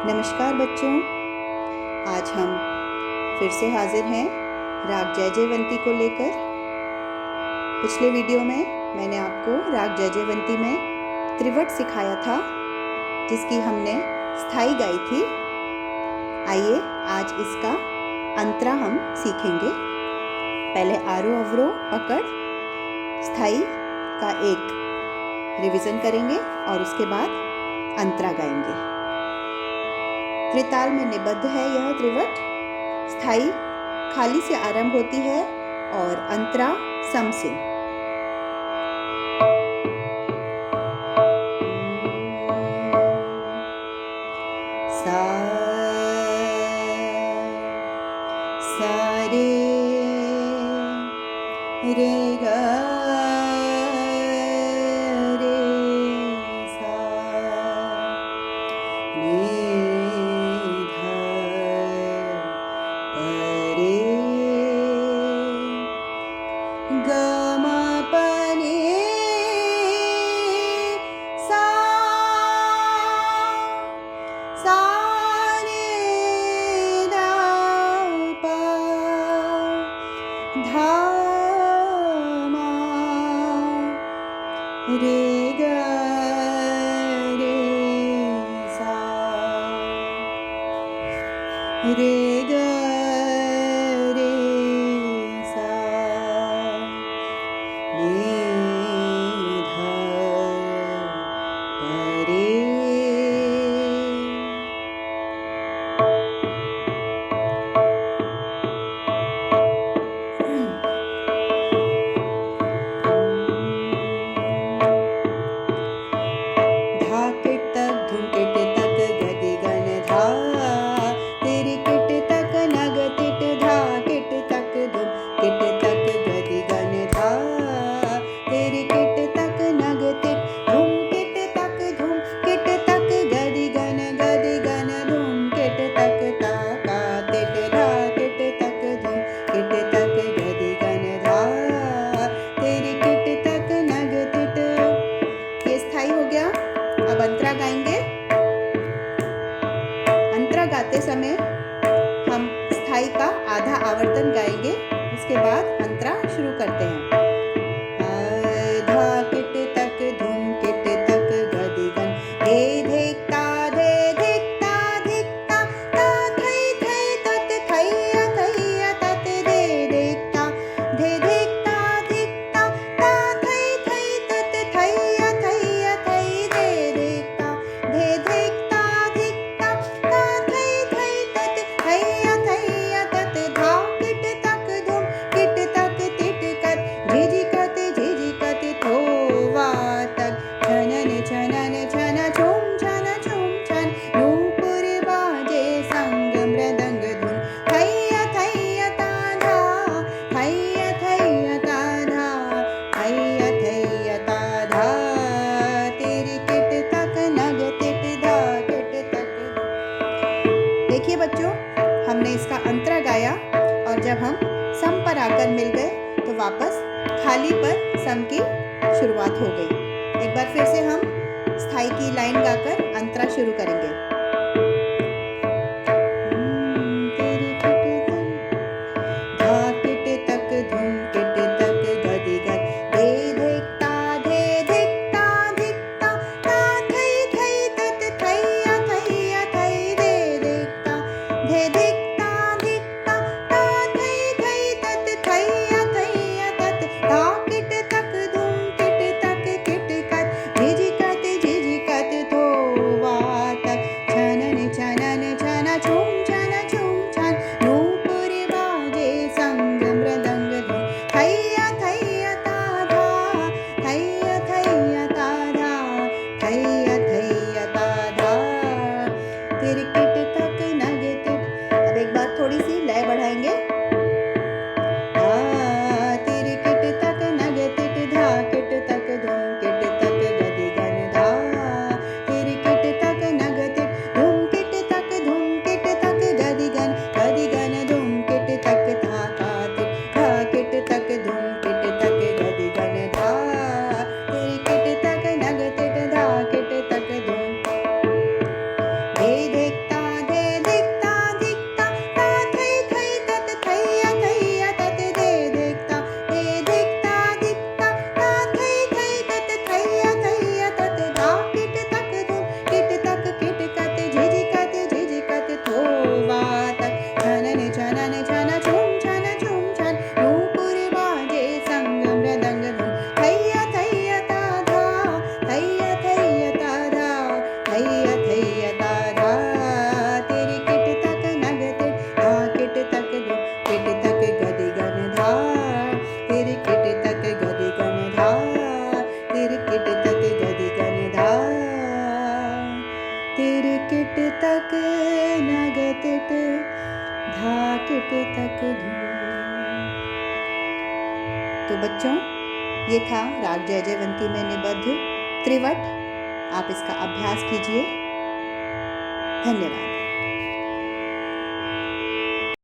नमस्कार बच्चों, आज हम फिर से हाजिर हैं राग जय जयवंती को लेकर। पिछले वीडियो में मैंने आपको राग जय जयवंती में त्रिवट सिखाया था, जिसकी हमने स्थाई गाई थी। आइए आज इसका अंतरा हम सीखेंगे। पहले आरोह अवरोह पकड़ स्थाई का एक रिवीजन करेंगे और उसके बाद अंतरा गाएंगे। त्रिताल में निबद्ध है यह त्रिवट। स्थाई खाली से आरंभ होती है और अंतरा सम से। सा सा रे गा रे सा ग म प नि सा सा रे ध प ध म रे ग रे सा रे ग रे सा नि ध प रे। धा किट तक धूम किट तक गदि गन धा तेरी किट तक नग तिट धा किट तक धूम किट तक गदि गन धा तेरी किट तक नग तिट धूम किट तक धूम किट तक गदि गन धूम किट तक ता का तिट धा किट तक धूम किट तक गदि गन धा तेरी किट तक नग तिट। ये स्थाई हो गया। अब अंतरा गाएंगे। अंतरा गाते समय हम स्थाई का आधा आवर्तन गाएंगे, उसके बाद अंतरा शुरू करते हैं। धा किट तक धूम किट तक गदि गन धे धिक्ता धे धिक्ता धिक्ता ता थई थई तत थैया थैया तत धे धिक्ता धे धिक्ता धिक्ता ता थई थई तत थैया थैया थई धे धिक्ता धे धिक्ता धिक्ता ता थई थई तत थैया थैया तत धा किट तक धूम किट तक तिटकत झिझिकत थोवा तक छनन छनन छन छुम छन नूपुर बाजे संग मृदंग धुन थैया थैया ता धा थैया थैया ता धा थैया थैया ता धा तेरी किट तक नग तिट धा किट तक। देखिए बच्चों, हमने इसका अंतरा गाया और जब हम सम पर आकर मिल गए तो वापस खाली पर सम की शुरुआत हो गई। एक बार फिर से हम स्थाई की लाइन गाकर अंतरा शुरू करेंगे। धा किट तक धूम किट तक गदि गन धे धिक्ता धिक्ता ता थई थई तत थैया थैया थई धे धिक्ता धिक्ता ता थई थई तत थैया थैया तत धा किट तक धूम किट तक किटकत झिझिकत थोवा तक तिर किट तक नग तिट धा किट तक धूम। तो बच्चों, ये था राग जय जयवंती में निबद्ध त्रिवट। आप इसका अभ्यास कीजिए। धन्यवाद।